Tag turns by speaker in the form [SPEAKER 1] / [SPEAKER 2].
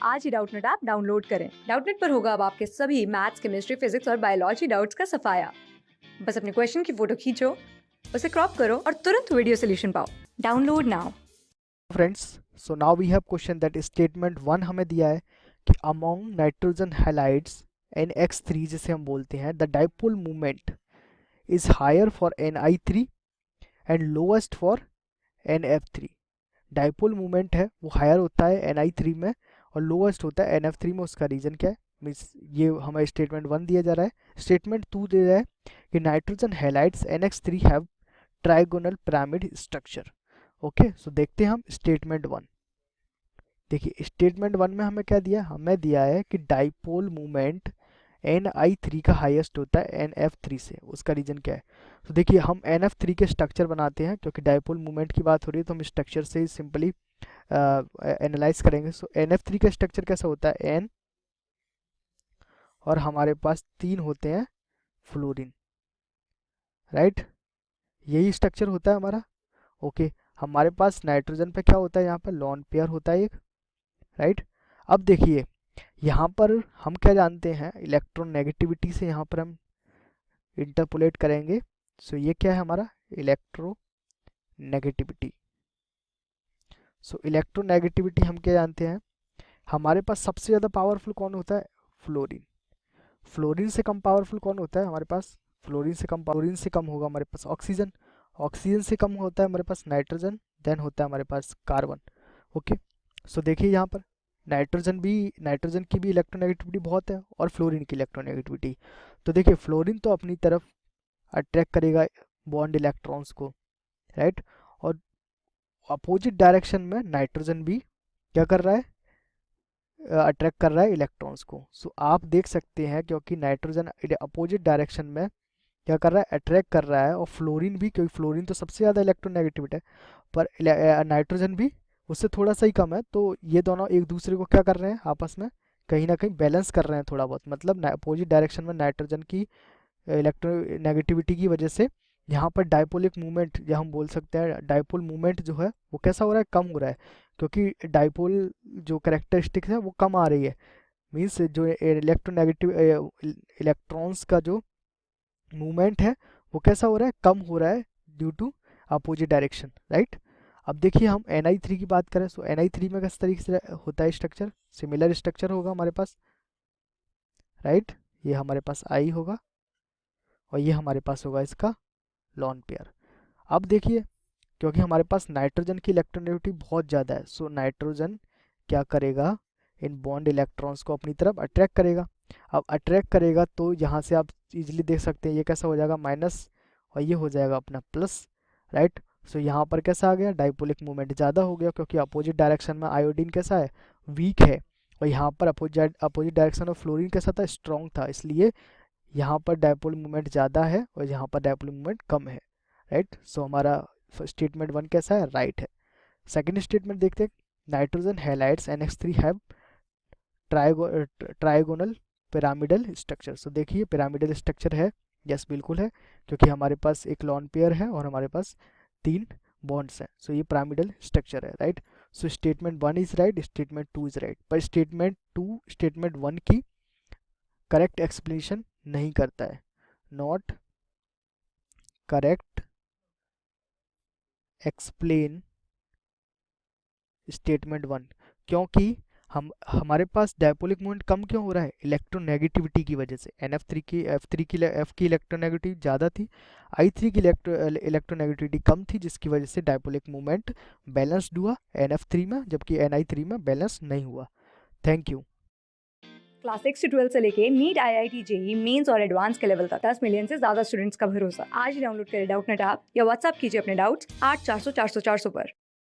[SPEAKER 1] आज ही Doubtnut app download करें। Doubtnut पर होगा अब आपके सभी मैथ्स, केमिस्ट्री, फिजिक्स और बायोलॉजी डाउट्स का सफाया। बस अपने क्वेश्चन की फोटो खींचो, उसे क्रॉप करो और तुरंत वीडियो सोल्यूशन पाओ। Download now.
[SPEAKER 2] Friends, so now we have question that statement 1 हमें दिया है कि अमोंग नाइट्रोजन हैलाइड्स NX3 जिसे हम बोलते हैं, the dipole movement is higher for Ni3 and lowest for NF3। Dipole movement है वो हायर होता है Ni3 में और लोएस्ट होता है NF3 में। उसका रीजन क्या है? मीन्स ये हमें स्टेटमेंट 1 दिया जा रहा है। स्टेटमेंट 2 दे रहा है कि nitrogen halides NX3 have trigonal pyramid structure. Okay, so देखते हैं हम स्टेटमेंट 1। देखिए स्टेटमेंट 1 में हमें क्या दिया? हमें दिया है कि डाइपोल मूवमेंट Ni3 का हाईएस्ट होता है NF3 से। उसका रीजन क्या है? तो देखिए हम NF3 के स्ट्रक्चर बनाते हैं, क्योंकि डाइपोल मूवमेंट की बात हो रही है तो हम स्ट्रक्चर से ही सिंपली एनालाइज करेंगे। सो NF3 का स्ट्रक्चर कैसा होता है? N, और हमारे पास 3 होते हैं फ्लोरीन, राइट? यही स्ट्रक्चर होता है हमारा। ओके, हमारे पास नाइट्रोजन पे क्या होता है? यहाँ पर लॉन पेयर होता है एक, राइट? अब देखिए यहाँ पर हम क्या जानते हैं? इलेक्ट्रोनेगेटिविटी से यहाँ पर हम इंटरपोलेट करेंगे। सो ये क्या है हमारा? इलेक्ट्रोनेगेटिविटी। सो इलेक्ट्रोनेगेटिविटी हम क्या जानते हैं? हमारे पास सबसे ज़्यादा पावरफुल कौन होता है? फ्लोरीन। फ्लोरीन से कम पावरफुल कौन होता है हमारे पास? फ्लोरीन से कम होगा हमारे पास ऑक्सीजन। ऑक्सीजन से कम होता है हमारे पास नाइट्रोजन, देन होता है हमारे पास कार्बन। ओके, सो देखिए यहाँ पर नाइट्रोजन की भी इलेक्ट्रोनेगेटिविटी बहुत है और फ्लोरीन की इलेक्ट्रोनेगेटिविटी। तो देखिए फ्लोरीन तो अपनी तरफ अट्रैक्ट करेगा बॉन्ड इलेक्ट्रॉन्स को, राइट? और अपोजिट डायरेक्शन में नाइट्रोजन भी क्या कर रहा है? अट्रैक्ट कर रहा है इलेक्ट्रॉन्स को। सो आप देख सकते हैं क्योंकि नाइट्रोजन अपोजिट डायरेक्शन में क्या कर रहा है? अट्रैक्ट कर रहा है। और फ्लोरीन भी, क्योंकि फ्लोरीन तो सबसे ज़्यादा इलेक्ट्रोनेगेटिविटी है, पर नाइट्रोजन भी उससे थोड़ा सा ही कम है। तो ये दोनों एक दूसरे को क्या कर रहे हैं? आपस में कहीं ना कहीं बैलेंस कर रहे हैं थोड़ा बहुत। मतलब अपोजिट डायरेक्शन में नाइट्रोजन की इलेक्ट्रोनेगेटिविटी की वजह से यहाँ पर डाइपोलिक मूवमेंट, या हम बोल सकते हैं डाइपोल मूवमेंट जो है वो कैसा हो रहा है? कम हो रहा है, क्योंकि डाइपोल जो करेक्टरिस्टिक है वो कम आ रही है। मीन्स जो इलेक्ट्रोनेगेटिव इलेक्ट्रॉन्स का जो मूवमेंट है वो कैसा हो रहा है? कम हो रहा है due to opposite direction, right? अब देखिए हम Ni3 की बात करें, सो Ni3 में किस तरीके से होता है स्ट्रक्चर? सिमिलर स्ट्रक्चर होगा हमारे पास, राइट? ये हमारे पास I होगा और ये हमारे पास होगा इसका लॉन पेयर। अब देखिए क्योंकि हमारे पास नाइट्रोजन की इलेक्ट्रोनेगेटिविटी बहुत ज़्यादा है, सो नाइट्रोजन क्या करेगा? इन बॉन्ड इलेक्ट्रॉन्स को अपनी तरफ अट्रैक्ट करेगा। अब अट्रैक्ट करेगा तो यहाँ से आप इजीली देख सकते हैं ये कैसा हो जाएगा? माइनस, और ये हो जाएगा अपना प्लस, राइट? सो यहाँ पर कैसा आ गया? डाइपोलिक मूवमेंट ज़्यादा हो गया, क्योंकि अपोजिट डायरेक्शन में आयोडीन कैसा है? वीक है। और यहाँ पर अपोजिट डायरेक्शन ऑफ फ्लोरीन कैसा था? स्ट्रॉन्ग था। इसलिए यहाँ पर डाइपोल मूवमेंट ज़्यादा है और यहाँ पर डाइपोल मूवमेंट कम है, राइट? सो हमारा स्टेटमेंट 1 कैसा है? राइट है। सेकेंड स्टेटमेंट देखते हैं। Nitrogen halides NX3 have trigonal pyramidal structure. So देखिए पिरामिडल स्ट्रक्चर है, यस बिल्कुल है, क्योंकि हमारे पास एक लॉन पेयर है और हमारे पास 3 बॉन्ड्स हैं। सो ये पिरामिडल स्ट्रक्चर है, right? So statement 1 is right, statement 2 is right. पर स्टेटमेंट 2 स्टेटमेंट 1 की करेक्ट एक्सप्लेनेशन नहीं करता है। नॉट करेक्ट एक्सप्लेन स्टेटमेंट 1, क्योंकि हमारे पास डायपोलिक मोमेंट कम क्यों हो रहा है? इलेक्ट्रोनेगेटिविटी की वजह से। F की इलेक्ट्रोनेगेटिविटी ज़्यादा थी, I3 की इलेक्ट्रोनेगेटिविटी कम थी, जिसकी वजह से डायपोलिक मोमेंट बैलेंस्ड हुआ NF3 में, जबकि Ni3 में बैलेंस नहीं हुआ। Thank you.
[SPEAKER 1] क्लास 6 से 12 से लेके नीट, IIT, JEE मेंस और एडवांस के लेवल तक 10 मिलियन से ज्यादा स्टूडेंट्स का भरोसा। आज ही डाउनलोड करें डाउटनेट ऐप या व्हाट्सएप कीजिए अपने डाउट्स 8400 400 400 पर।